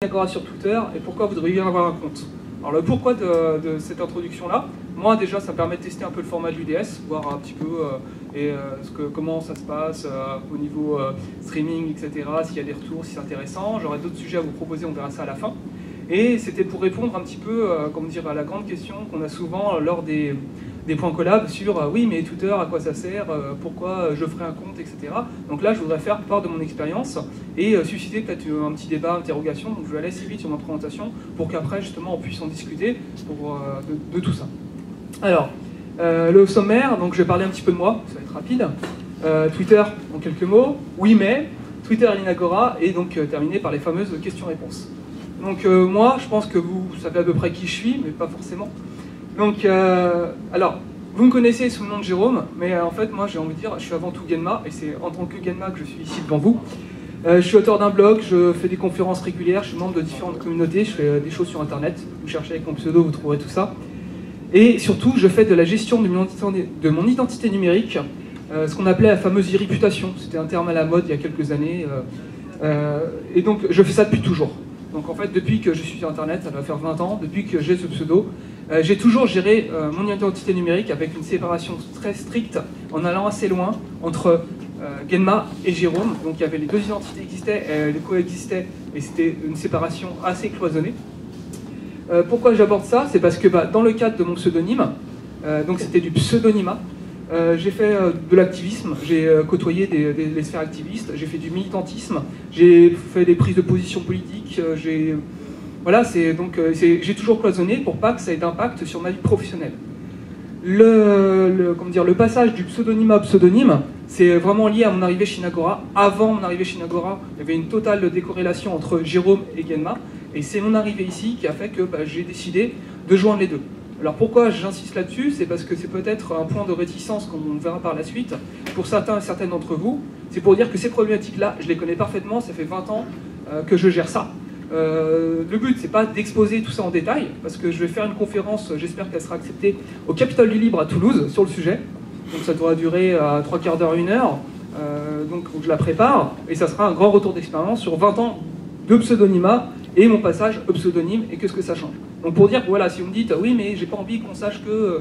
Agora sur Twitter et pourquoi vous devriez avoir un compte. Alors le pourquoi de cette introduction-là, moi déjà ça me permet de tester un peu le format de l'UDS, voir un petit peu comment ça se passe au niveau streaming, etc., s'il y a des retours, si c'est intéressant. J'aurai d'autres sujets à vous proposer, on verra ça à la fin. Et c'était pour répondre un petit peu comment dire, à la grande question qu'on a souvent lors des points collab sur oui mais Twitter à quoi ça sert, pourquoi je ferai un compte, etc. Donc là je voudrais faire part de mon expérience et susciter peut-être un petit débat, interrogation, donc je vais aller assez vite sur ma présentation pour qu'après justement on puisse en discuter de tout ça. Alors, le sommaire, donc je vais parler un petit peu de moi, ça va être rapide. Twitter en quelques mots, oui mais, Twitter et l'Inagora, et donc terminé par les fameuses questions-réponses. Donc moi je pense que vous savez à peu près qui je suis, mais pas forcément. Donc, alors, vous me connaissez sous le nom de Jérôme, mais en fait, moi, j'ai envie de dire, je suis avant tout Genma, et c'est en tant que Genma que je suis ici devant vous. Je suis auteur d'un blog, je fais des conférences régulières, je suis membre de différentes communautés, je fais des choses sur Internet. Vous cherchez avec mon pseudo, vous trouverez tout ça. Et surtout, je fais de la gestion de mon identité numérique, ce qu'on appelait la fameuse e-réputation. C'était un terme à la mode il y a quelques années. Et donc, je fais ça depuis toujours. Donc en fait, depuis que je suis sur Internet, ça doit faire 20 ans, depuis que j'ai ce pseudo, j'ai toujours géré mon identité numérique avec une séparation très stricte, en allant assez loin entre Genma et Jérôme. Donc il y avait les deux identités qui existaient, elles coexistaient, et c'était une séparation assez cloisonnée. Pourquoi j'aborde ça? C'est parce que dans le cadre de mon pseudonyme, donc c'était du pseudonymat, j'ai fait de l'activisme, j'ai côtoyé les sphères activistes, j'ai fait du militantisme, j'ai fait des prises de position politiques, voilà, j'ai toujours cloisonné pour pas que ça ait d'impact sur ma vie professionnelle. Le passage du pseudonyme au pseudonyme, c'est vraiment lié à mon arrivée chez Inagora. Avant mon arrivée chez Inagora, il y avait une totale décorrélation entre Jérôme et Genma, et c'est mon arrivée ici qui a fait que j'ai décidé de joindre les deux. Alors pourquoi j'insiste là-dessus? C'est parce que c'est peut-être un point de réticence qu'on verra par la suite pour certains et certaines d'entre vous. C'est pour dire que ces problématiques-là, je les connais parfaitement, ça fait 20 ans que je gère ça. Le but, c'est pas d'exposer tout ça en détail, parce que je vais faire une conférence, j'espère qu'elle sera acceptée, au Capitole du Libre à Toulouse sur le sujet. Donc ça doit durer 3 quarts d'heure, 1 heure, donc je la prépare, et ça sera un grand retour d'expérience sur 20 ans de pseudonymat et mon passage au pseudonyme et qu'est-ce que ça change. Donc pour dire que voilà, si vous me dites oui mais j'ai pas envie qu'on sache que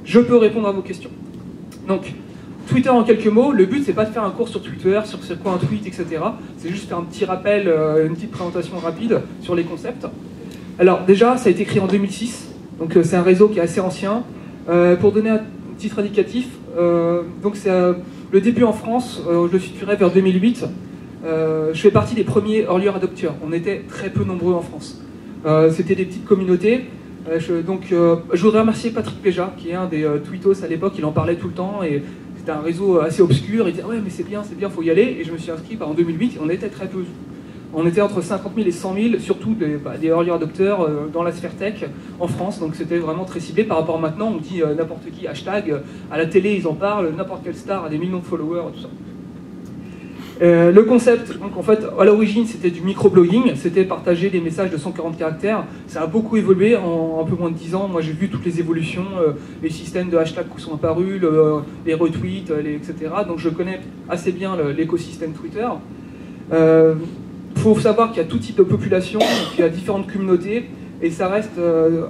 je peux répondre à vos questions. Donc Twitter en quelques mots, le but c'est pas de faire un cours sur Twitter, sur c'est quoi un tweet, etc. C'est juste faire un petit rappel, une petite présentation rapide sur les concepts. Alors déjà, ça a été créé en 2006, donc c'est un réseau qui est assez ancien. Pour donner un titre indicatif, donc c'est le début en France, je le situerai vers 2008. Je fais partie des premiers early adopters. On était très peu nombreux en France. C'était des petites communautés. Je voudrais remercier Patrick Péja, qui est un des tweetos à l'époque. Il en parlait tout le temps et c'était un réseau assez obscur. Il disait ouais mais c'est bien, faut y aller. Et je me suis inscrit en 2008. Et on était très peu. On était entre 50 000 et 100 000, surtout des early adopters dans la sphère tech en France. Donc c'était vraiment très ciblé par rapport à maintenant. On dit n'importe qui hashtag à la télé ils en parlent, n'importe quelle star a des millions de followers et tout ça. Le concept, donc en fait, à l'origine, c'était du microblogging, c'était partager des messages de 140 caractères. Ça a beaucoup évolué en un peu moins de 10 ans. Moi, j'ai vu toutes les évolutions, les systèmes de hashtags qui sont apparus, les retweets, etc. Donc, je connais assez bien l'écosystème Twitter. Il faut savoir qu'il y a tout type de population, qu'il y a différentes communautés, et ça reste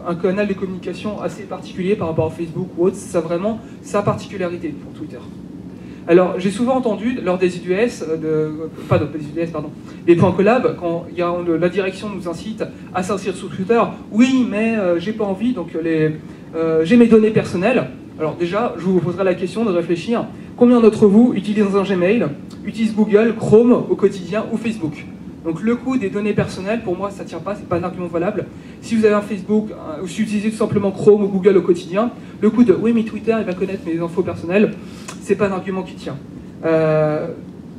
un canal de communication assez particulier par rapport à Facebook ou autre. C'est vraiment sa particularité pour Twitter. Alors, j'ai souvent entendu, lors des UDS, des points collab, quand la direction nous incite à s'inscrire sur Twitter, oui, mais j'ai pas envie, donc j'ai mes données personnelles. Alors déjà, je vous poserai la question de réfléchir, combien d'entre vous utilisent un Gmail, utilisent Google, Chrome au quotidien ou Facebook? Donc le coût des données personnelles, pour moi, ça ne tient pas, c'est pas un argument valable. Si vous avez un Facebook, ou si vous utilisez tout simplement Chrome ou Google au quotidien, le coût de « oui, mais Twitter, il va connaître mes infos personnelles », c'est pas un argument qui tient.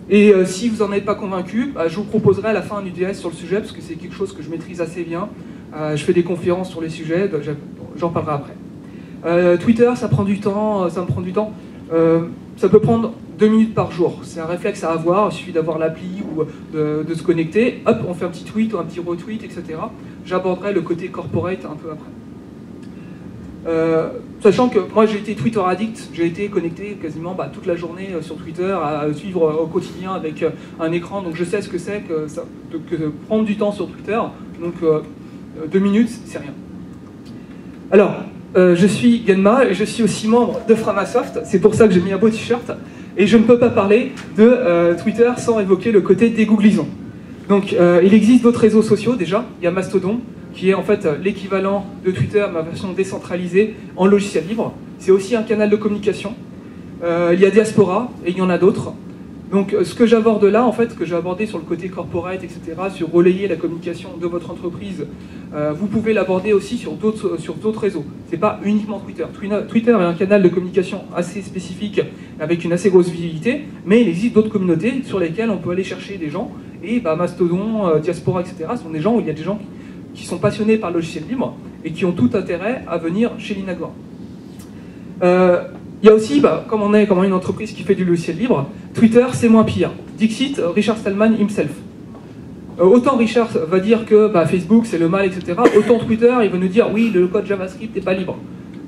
Si vous n'en êtes pas convaincu, je vous proposerai à la fin un UDS sur le sujet, parce que c'est quelque chose que je maîtrise assez bien. Je fais des conférences sur les sujets, j'en parlerai après. Twitter, ça prend du temps, ça me prend du temps. Ça peut prendre 2 minutes par jour. C'est un réflexe à avoir, il suffit d'avoir l'appli ou de se connecter. Hop, on fait un petit tweet ou un petit retweet, etc. J'aborderai le côté corporate un peu après. Sachant que moi j'ai été Twitter addict, j'ai été connecté quasiment toute la journée sur Twitter, à suivre au quotidien avec un écran, donc je sais ce que c'est que prendre du temps sur Twitter. Donc 2 minutes, c'est rien. Alors, je suis Genma et je suis aussi membre de Framasoft. C'est pour ça que j'ai mis un beau t-shirt. Et je ne peux pas parler de Twitter sans évoquer le côté dégooglisant. Donc, il existe d'autres réseaux sociaux déjà. Il y a Mastodon, qui est en fait l'équivalent de Twitter, mais en version décentralisée, en logiciel libre. C'est aussi un canal de communication. Il y a Diaspora, et il y en a d'autres. Donc, ce que j'aborde là, en fait, que j'ai abordé sur le côté corporate, etc., sur relayer la communication de votre entreprise, vous pouvez l'aborder aussi sur d'autres réseaux. C'est pas uniquement Twitter. Twitter est un canal de communication assez spécifique, avec une assez grosse visibilité, mais il existe d'autres communautés sur lesquelles on peut aller chercher des gens. Et Mastodon, Diaspora, etc., sont des gens où il y a des gens qui sont passionnés par le logiciel libre et qui ont tout intérêt à venir chez l'Inagora. Il y a aussi, comme on est une entreprise qui fait du logiciel libre, Twitter c'est moins pire. Dixit, Richard Stallman himself. Autant Richard va dire que Facebook c'est le mal, etc. Autant Twitter il va nous dire oui, le code JavaScript n'est pas libre.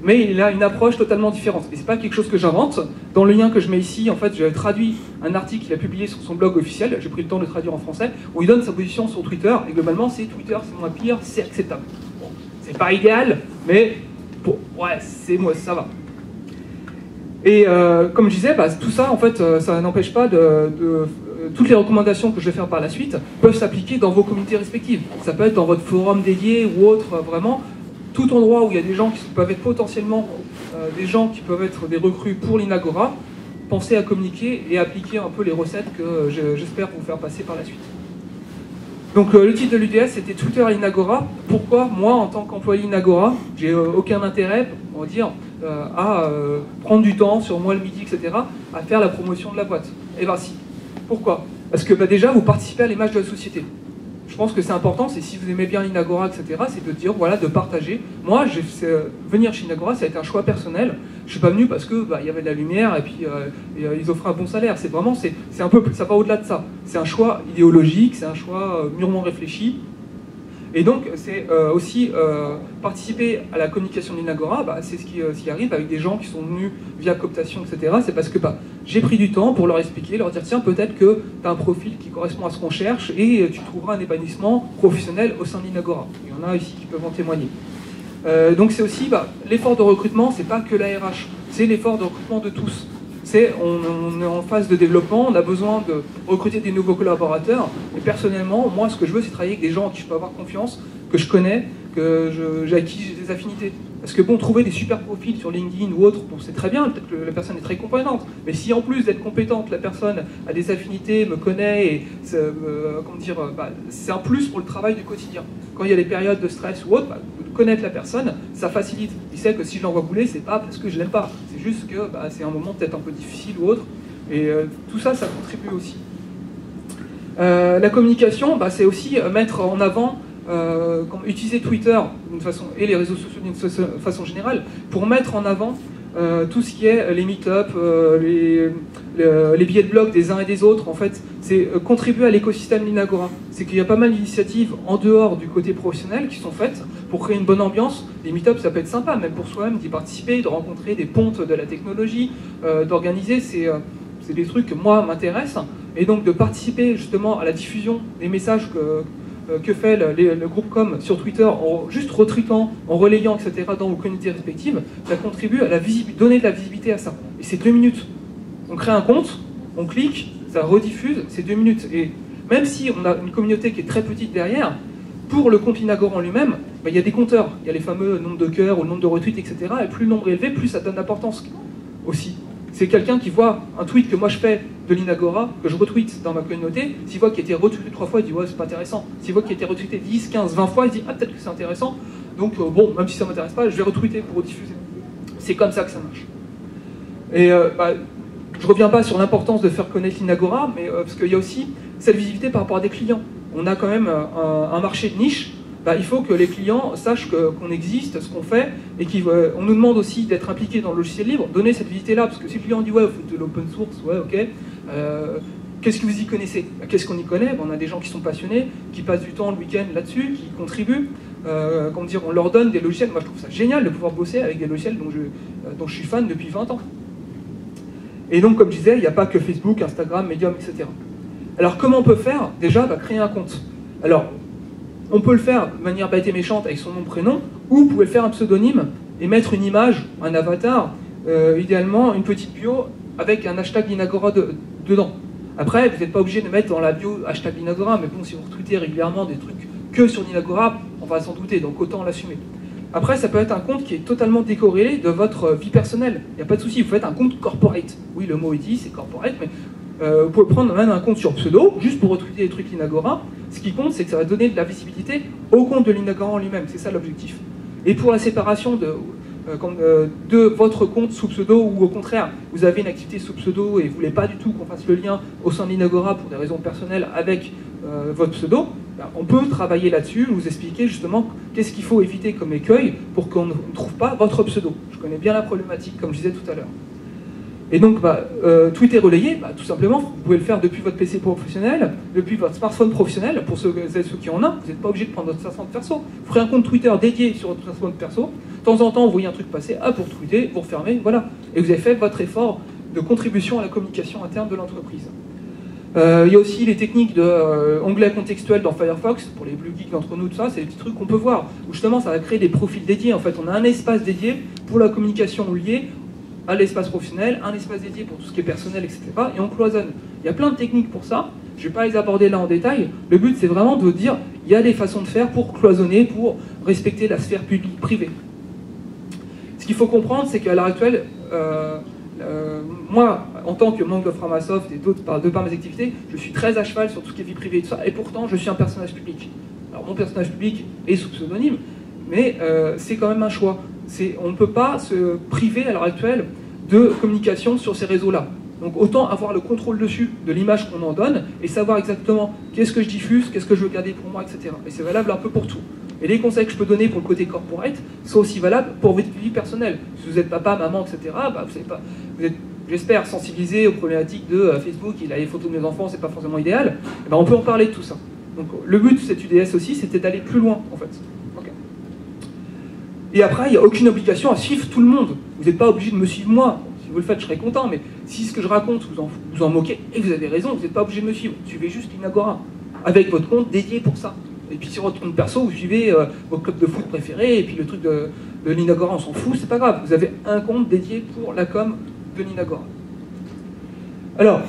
Mais il a une approche totalement différente. Et c'est pas quelque chose que j'invente. Dans le lien que je mets ici, en fait, j'ai traduit un article qu'il a publié sur son blog officiel, j'ai pris le temps de le traduire en français, où il donne sa position sur Twitter, et globalement c'est Twitter c'est moins pire, c'est acceptable. Bon, c'est pas idéal, mais bon, ouais, ça va. Et comme je disais, tout ça, en fait, ça n'empêche pas toutes les recommandations que je vais faire par la suite peuvent s'appliquer dans vos communautés respectives. Ça peut être dans votre forum dédié ou autre, vraiment, tout endroit où il y a des gens qui peuvent être potentiellement des gens qui peuvent être des recrues pour l'Inagora, pensez à communiquer et appliquer un peu les recettes que j'espère vous faire passer par la suite. Donc le titre de l'UDS c'était Twitter à l'Inagora. Pourquoi moi en tant qu'employé Inagora, j'ai aucun intérêt, on va dire, à prendre du temps sur moi le midi, etc., à faire la promotion de la boîte? Eh bien si. Pourquoi? Parce que déjà vous participez à l'image de la société. Je pense que c'est important, c'est si vous aimez bien l'Inagora, etc., c'est de dire, voilà, de partager. Moi, venir chez Inagora, ça a été un choix personnel. Je suis pas venu parce que il y avait de la lumière et puis ils offraient un bon salaire. C'est vraiment, c'est un peu, ça va au-delà de ça. C'est un choix idéologique, c'est un choix mûrement réfléchi. Et donc, c'est aussi participer à la communication d'Inagora, c'est ce qui arrive avec des gens qui sont venus via cooptation, etc. C'est parce que j'ai pris du temps pour leur expliquer, leur dire tiens, peut-être que tu as un profil qui correspond à ce qu'on cherche et tu trouveras un épanouissement professionnel au sein d'Inagora. Il y en a ici qui peuvent en témoigner. Donc, c'est aussi l'effort de recrutement, c'est pas que la RH, c'est l'effort de recrutement de tous. On est en phase de développement, on a besoin de recruter des nouveaux collaborateurs. Et personnellement, moi, ce que je veux, c'est travailler avec des gens en qui je peux avoir confiance, que je connais, avec qui j'ai des affinités. Parce que bon, trouver des super profils sur LinkedIn ou autre, bon, c'est très bien, peut-être que la personne est très compétente. Mais si en plus d'être compétente, la personne a des affinités, me connaît, et c'est un plus pour le travail du quotidien. Quand il y a des périodes de stress ou autre, connaître la personne, ça facilite. Il sait que si je l'envoie bouler, c'est pas parce que je l'aime pas. C'est juste que c'est un moment peut-être un peu difficile ou autre. Et tout ça, ça contribue aussi. La communication, c'est aussi mettre en avant, utiliser Twitter d'une façon, et les réseaux sociaux d'une façon générale, pour mettre en avant tout ce qui est les meet-up, les billets de blog des uns et des autres. En fait, c'est contribuer à l'écosystème l'Inagora. C'est qu'il y a pas mal d'initiatives en dehors du côté professionnel qui sont faites pour créer une bonne ambiance. Les meet-up, ça peut être sympa, même pour soi-même, d'y participer, de rencontrer des pontes de la technologie, d'organiser. C'est des trucs que moi m'intéressent. Et donc de participer justement à la diffusion des messages que fait le groupe Com sur Twitter, en juste retweetant, en relayant, etc., dans vos communautés respectives, ça contribue à donner de la visibilité à ça. Et c'est 2 minutes. On crée un compte, on clique, ça rediffuse, c'est 2 minutes. Et même si on a une communauté qui est très petite derrière, pour le compte Inagora en lui-même, il y a des compteurs. Il y a les fameux nombres de cœurs ou le nombre de retweets, etc. Et plus le nombre est élevé, plus ça donne d'importance aussi. C'est quelqu'un qui voit un tweet que moi je fais de l'Inagora, que je retweete dans ma communauté, s'il voit qu'il a été retweeté 3 fois, il dit ouais, c'est pas intéressant. S'il voit qu'il a été retweeté 10, 15, 20 fois, il dit ah, peut-être que c'est intéressant. Donc bon, même si ça m'intéresse pas, je vais retweeter pour rediffuser. C'est comme ça que ça marche. Et je reviens pas sur l'importance de faire connaître l'Inagora, mais parce qu'il y a aussi cette visibilité par rapport à des clients. On a quand même un marché de niche. Il faut que les clients sachent qu'on existe, ce qu'on fait, et on nous demande aussi d'être impliqués dans le logiciel libre, donner cette visibilité-là, parce que si le client dit ouais, vous faites de l'open source, ouais, ok, qu'est-ce que vous y connaissez? Qu'est-ce qu'on y connaît? On a des gens qui sont passionnés, qui passent du temps le week-end là-dessus, qui contribuent, on leur donne des logiciels. Moi je trouve ça génial de pouvoir bosser avec des logiciels dont je suis fan depuis 20 ans. Et donc comme je disais, il n'y a pas que Facebook, Instagram, Medium, etc. Alors comment on peut faire? Déjà, créer un compte. Alors, on peut le faire de manière bête et méchante avec son nom, prénom, ou vous pouvez faire un pseudonyme et mettre une image, un avatar, idéalement une petite bio avec un hashtag Linagora dedans. Après, vous n'êtes pas obligé de mettre dans la bio hashtag Linagora, mais bon, si vous retweetez régulièrement des trucs que sur Linagora, on va s'en douter, donc autant l'assumer. Après, ça peut être un compte qui est totalement décorrélé de votre vie personnelle. Il n'y a pas de souci, vous faites un compte corporate. Oui, le mot est dit, c'est corporate, mais vous pouvez prendre même un compte sur pseudo, juste pour retweeter des trucs Linagora. Ce qui compte, c'est que ça va donner de la visibilité au compte de Linagora en lui-même, c'est ça l'objectif. Et pour la séparation de votre compte sous pseudo, ou au contraire, vous avez une activité sous pseudo et vous ne voulez pas du tout qu'on fasse le lien au sein de Linagora pour des raisons personnelles avec votre pseudo, on peut travailler là-dessus, vous expliquer justement qu'est-ce qu'il faut éviter comme écueil pour qu'on ne trouve pas votre pseudo. Je connais bien la problématique, comme je disais tout à l'heure. Et donc, tweet et relayer, tout simplement, vous pouvez le faire depuis votre PC professionnel, depuis votre smartphone professionnel, pour ceux qui en ont, vous n'êtes pas obligé de prendre votre smartphone perso. Vous ferez un compte Twitter dédié sur votre smartphone perso, de temps en temps, vous voyez un truc passer, pour tweeter, vous refermez, voilà. Et vous avez fait votre effort de contribution à la communication interne de l'entreprise. Il y a aussi les techniques de onglet contextuel dans Firefox, pour les blue geeks d'entre nous, tout ça, c'est des petits trucs qu'on peut voir, où justement ça va créer des profils dédiés. En fait, on a un espace dédié pour la communication liée à l'espace professionnel, un espace dédié pour tout ce qui est personnel, etc. Et on cloisonne. Il y a plein de techniques pour ça, je ne vais pas les aborder là en détail. Le but, c'est vraiment de dire, il y a des façons de faire pour cloisonner, pour respecter la sphère publique privée. Ce qu'il faut comprendre, c'est qu'à l'heure actuelle, moi, en tant que membre de Framasoft et d'autres par mes activités, je suis très à cheval sur tout ce qui est vie privée et tout ça, et pourtant je suis un personnage public. Alors mon personnage public est sous pseudonyme, mais c'est quand même un choix. On ne peut pas se priver à l'heure actuelle de communication sur ces réseaux-là. Donc autant avoir le contrôle dessus de l'image qu'on en donne et savoir exactement qu'est-ce que je diffuse, qu'est-ce que je veux garder pour moi, etc. Et c'est valable un peu pour tout. Et les conseils que je peux donner pour le côté corporate sont aussi valables pour votre vie personnelle. Si vous êtes papa, maman, etc., vous êtes, j'espère, sensibilisé aux problématiques de Facebook, il a les photos de mes enfants, c'est pas forcément idéal, on peut en parler de tout ça. Donc le but de cette UDS aussi, c'était d'aller plus loin, en fait. Okay. Et après, il n'y a aucune obligation à suivre tout le monde. Vous n'êtes pas obligé de me suivre moi. Si vous le faites, je serais content, mais si ce que je raconte, vous en moquez, et vous avez raison, vous n'êtes pas obligé de me suivre. Suivez juste Linagora, avec votre compte dédié pour ça. Et puis sur votre compte perso, vous suivez vos clubs de foot préférés, et puis le truc de Linagora, on s'en fout, c'est pas grave. Vous avez un compte dédié pour la com de Linagora. Alors,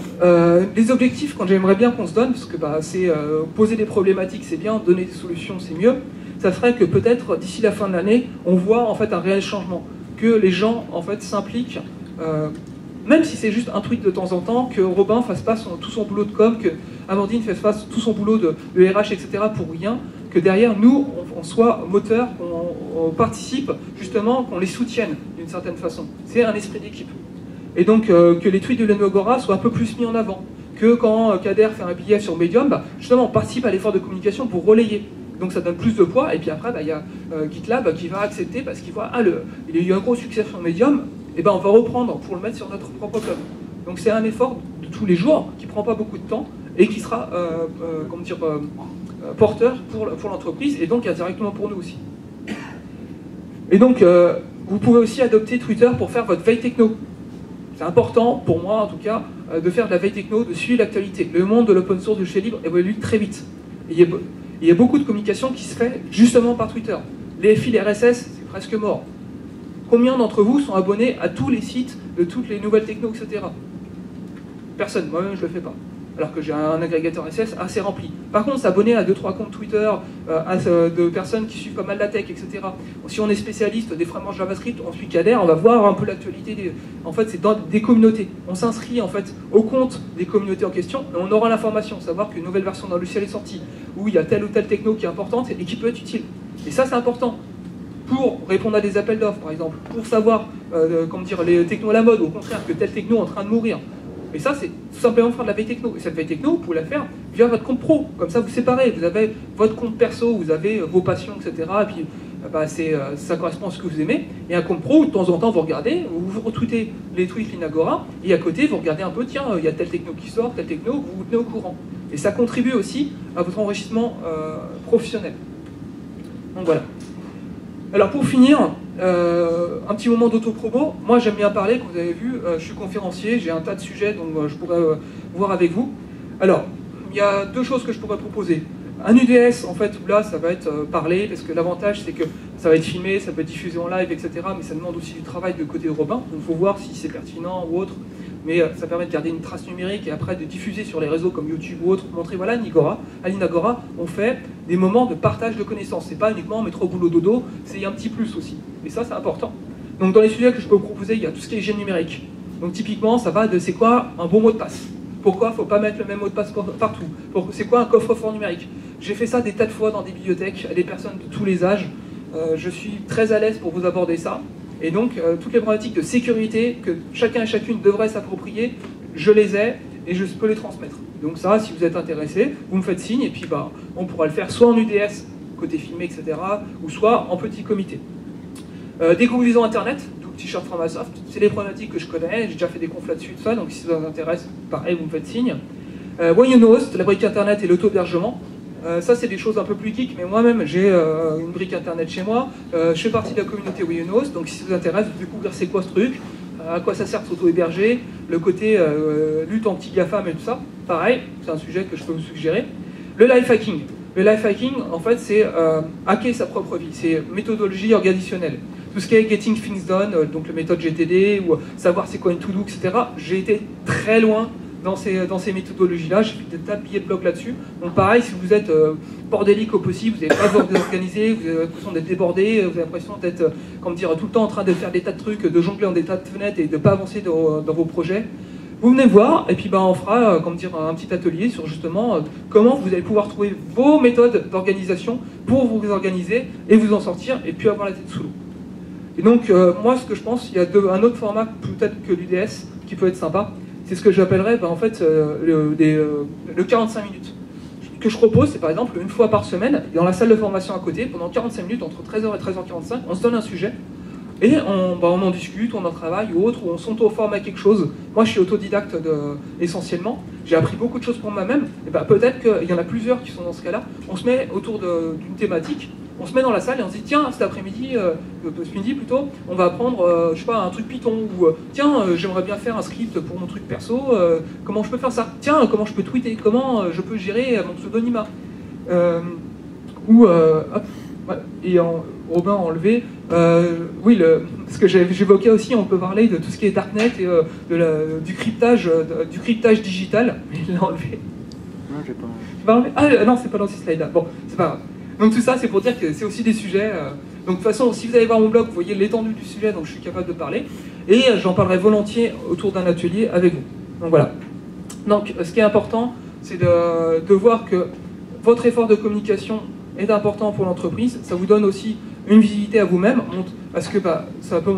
les objectifs, quand j'aimerais bien qu'on se donne, parce que c'est poser des problématiques, c'est bien, donner des solutions, c'est mieux, ça serait que peut-être d'ici la fin de l'année, on voit en fait un réel changement, que les gens en fait s'impliquent, même si c'est juste un tweet de temps en temps, que Robin fasse pas tout son boulot de com, que Amandine fasse pas tout son boulot de RH, etc. pour rien, que derrière nous, on soit moteur, qu'on participe, justement, qu'on les soutienne d'une certaine façon. C'est un esprit d'équipe. Et donc que les tweets de Linagora soient un peu plus mis en avant, que quand Kader fait un billet sur Medium, justement on participe à l'effort de communication pour relayer. Donc ça donne plus de poids, et puis après il y a GitLab qui va accepter parce qu'il voit il y a eu un gros succès sur Medium, et on va reprendre pour le mettre sur notre propre club. Donc c'est un effort de tous les jours qui prend pas beaucoup de temps et qui sera porteur pour l'entreprise et donc indirectement pour nous aussi. Et donc vous pouvez aussi adopter Twitter pour faire votre veille techno. C'est important, pour moi en tout cas, de faire de la veille techno, de suivre l'actualité. Le monde de l'open source, du logiciel libre évolue très vite. Et il y a beaucoup de communication qui se fait justement par Twitter. Les fils RSS, c'est presque mort. Combien d'entre vous sont abonnés à tous les sites de toutes les nouvelles techno, etc. Personne, moi-même je ne le fais pas. Alors que j'ai un agrégateur RSS assez rempli. Par contre, s'abonner à 2-3 comptes Twitter de personnes qui suivent pas mal la tech, etc. Si on est spécialiste des frameworks JavaScript, on suit Kader, on va voir un peu l'actualité. En fait, c'est dans des communautés. On s'inscrit en fait au compte des communautés en question et on aura l'information, savoir qu'une nouvelle version d'un logiciel est sortie, où il y a telle ou telle techno qui est importante et qui peut être utile. Et ça, c'est important. Pour répondre à des appels d'offres, par exemple, pour savoir les technos à la mode, ou au contraire que telle techno est en train de mourir. Et ça, c'est tout simplement faire de la veille techno. Et cette veille techno, vous pouvez la faire via votre compte pro. Comme ça, vous séparez. Vous avez votre compte perso, vous avez vos passions, etc. Et puis, ça correspond à ce que vous aimez. Et un compte pro, où de temps en temps, vous regardez, vous retweetez les tweets Linagora, et à côté, vous regardez un peu, tiens, il y a telle techno qui sort, telle techno, vous vous tenez au courant. Et ça contribue aussi à votre enrichissement professionnel. Donc voilà. Alors pour finir, un petit moment d'auto-promo. Moi j'aime bien parler, comme vous avez vu, je suis conférencier, j'ai un tas de sujets dont je pourrais voir avec vous. Alors, il y a deux choses que je pourrais proposer. Un UDS, en fait, où là, ça va être parlé, parce que l'avantage, c'est que ça va être filmé, ça peut être diffusé en live, etc. Mais ça demande aussi du travail de côté Robin. Donc, il faut voir si c'est pertinent ou autre. Mais ça permet de garder une trace numérique et après de diffuser sur les réseaux comme YouTube ou autre, montrer, voilà, à l'Inagora, on fait des moments de partage de connaissances. C'est pas uniquement mettre au boulot dodo, c'est un petit plus aussi. Et ça, c'est important. Donc, dans les sujets que je peux vous proposer, il y a tout ce qui est hygiène numérique. Donc, typiquement, ça va de c'est quoi un bon mot de passe. Pourquoi il ne faut pas mettre le même mot de passe partout? C'est quoi un coffre-fort numérique? J'ai fait ça des tas de fois dans des bibliothèques, à des personnes de tous les âges. Je suis très à l'aise pour vous aborder ça. Et donc, toutes les problématiques de sécurité que chacun et chacune devrait s'approprier, je les ai et je peux les transmettre. Donc ça, si vous êtes intéressé, vous me faites signe et puis on pourra le faire soit en UDS, côté filmé, etc., ou soit en petit comité. Découvrisons Internet, d'où le t-shirt Framasoft, c'est les problématiques que je connais, j'ai déjà fait des confs là-dessus, tout ça, donc si ça vous intéresse, pareil, vous me faites signe. Host, la brique Internet et l'auto-hébergement. Ça, c'est des choses un peu plus geek, mais moi-même, j'ai une brique Internet chez moi. Je fais partie de la communauté Host, donc si ça vous intéresse, vous découvrir c'est quoi ce truc, à quoi ça sert de s'auto-héberger, le côté lutte anti-GAFAM et tout ça. Pareil, c'est un sujet que je peux vous suggérer. Le life hacking. Le life hacking, en fait, c'est hacker sa propre vie. C'est méthodologie organisationnelle. Tout ce qui est getting things done, donc la méthode GTD, ou savoir c'est quoi une to-do, etc. J'ai été très loin dans ces méthodologies-là, j'ai fait des tas de billets de blog là-dessus. Donc pareil, si vous êtes bordélique au possible, vous n'avez pas vous désorganiser, vous avez l'impression d'être débordé, vous avez l'impression d'être, tout le temps en train de faire des tas de trucs, de jongler dans des tas de fenêtres et de ne pas avancer dans vos projets, vous venez voir, et puis on fera un petit atelier sur justement comment vous allez pouvoir trouver vos méthodes d'organisation pour vous organiser et vous en sortir, et puis avoir la tête sous l'eau. Et donc, moi, ce que je pense, il y a un autre format peut-être que l'UDS qui peut être sympa. C'est ce que j'appellerais le 45 minutes. Ce que je propose, c'est par exemple une fois par semaine, dans la salle de formation à côté, pendant 45 minutes, entre 13h et 13h45, on se donne un sujet, et on en discute, on en travaille ou autre, ou on s'auto-forme à quelque chose. Moi, je suis autodidacte essentiellement, j'ai appris beaucoup de choses pour moi-même, et peut-être qu'il y en a plusieurs qui sont dans ce cas-là. On se met autour d'une thématique, on se met dans la salle et on se dit tiens, cet après-midi, ce midi plutôt, on va apprendre, je sais pas, un truc Python, ou tiens, j'aimerais bien faire un script pour mon truc perso, comment je peux faire ça? Tiens, comment je peux tweeter? Comment je peux gérer mon pseudonymat? Robin a enlevé, oui, ce que j'évoquais aussi, on peut parler de tout ce qui est Darknet et du cryptage digital, mais il l'a enlevé. Non, j'ai pas. Non, c'est pas dans ces slides-là. Bon, c'est pas grave. Donc tout ça, c'est pour dire que c'est aussi des sujets. Donc de toute façon, si vous allez voir mon blog, vous voyez l'étendue du sujet, donc je suis capable de parler. Et j'en parlerai volontiers autour d'un atelier avec vous. Donc voilà. Donc ce qui est important, c'est de voir que votre effort de communication est important pour l'entreprise. Ça vous donne aussi une visibilité à vous-même, parce que ça peut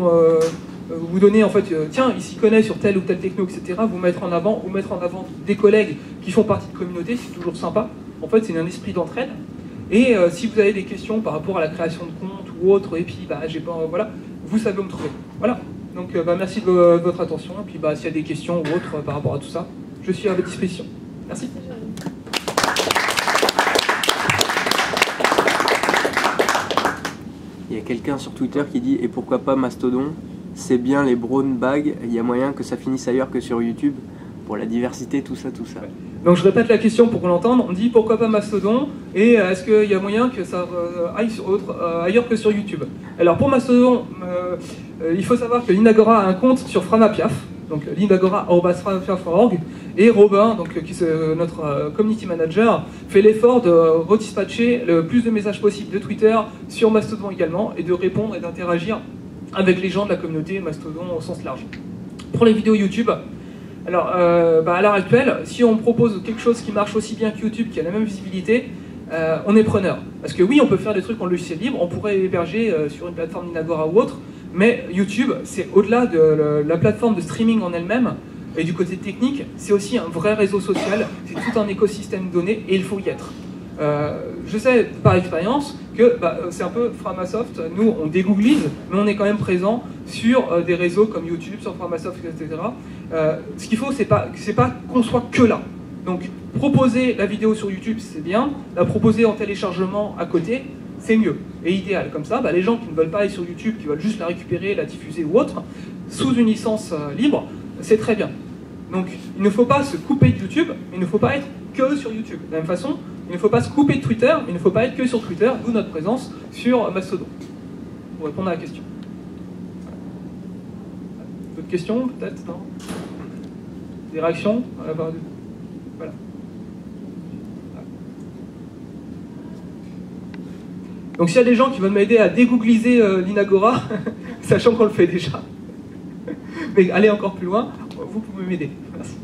vous donner en fait, tiens, il s'y connaît sur telle ou telle techno, etc. Vous mettre en avant des collègues qui font partie de communauté, c'est toujours sympa. En fait, c'est un esprit d'entraide. Et si vous avez des questions par rapport à la création de compte ou autre, et puis voilà, vous savez où me trouver. Voilà. Donc merci de votre attention. Et puis s'il y a des questions ou autres par rapport à tout ça, je suis à votre disposition. Merci. Il y a quelqu'un sur Twitter qui dit et pourquoi pas Mastodon? C'est bien les brown bags, il y a moyen que ça finisse ailleurs que sur YouTube pour la diversité, tout ça, tout ça. Ouais. Donc je répète la question pour qu'on l'entende. On dit pourquoi pas Mastodon et est-ce qu'il y a moyen que ça aille ailleurs que sur YouTube? Alors pour Mastodon, il faut savoir que l'Inagora a un compte sur Framapiaf, donc linagora@framapiaf.org, et Robin, qui est notre community manager, fait l'effort de redispatcher le plus de messages possible de Twitter sur Mastodon également et de répondre et d'interagir avec les gens de la communauté Mastodon au sens large. Pour les vidéos YouTube, alors, à l'heure actuelle, si on propose quelque chose qui marche aussi bien que YouTube, qui a la même visibilité, on est preneur. Parce que oui, on peut faire des trucs en logiciel libre, on pourrait héberger sur une plateforme d'Inagora ou autre, mais YouTube, c'est au-delà de la plateforme de streaming en elle-même, et du côté technique, c'est aussi un vrai réseau social, c'est tout un écosystème de données, et il faut y être. Je sais par expérience que c'est un peu Framasoft, nous on dégooglise, mais on est quand même présent sur des réseaux comme YouTube, sur Framasoft, etc. Ce qu'il faut, c'est pas qu'on soit que là. Donc proposer la vidéo sur YouTube, c'est bien, la proposer en téléchargement à côté, c'est mieux et idéal. Comme ça, les gens qui ne veulent pas aller sur YouTube, qui veulent juste la récupérer, la diffuser ou autre, sous une licence libre, c'est très bien. Donc il ne faut pas se couper de YouTube, mais il ne faut pas être que sur YouTube. De la même façon, Il ne faut pas se couper de Twitter, il ne faut pas être que sur Twitter, d'où notre présence sur Mastodon. Pour répondre à la question. D'autres questions, peut-être, non? Des réactions? Voilà. Donc s'il y a des gens qui veulent m'aider à dégoogliser l'Inagora, sachant qu'on le fait déjà, mais aller encore plus loin, vous pouvez m'aider. Merci.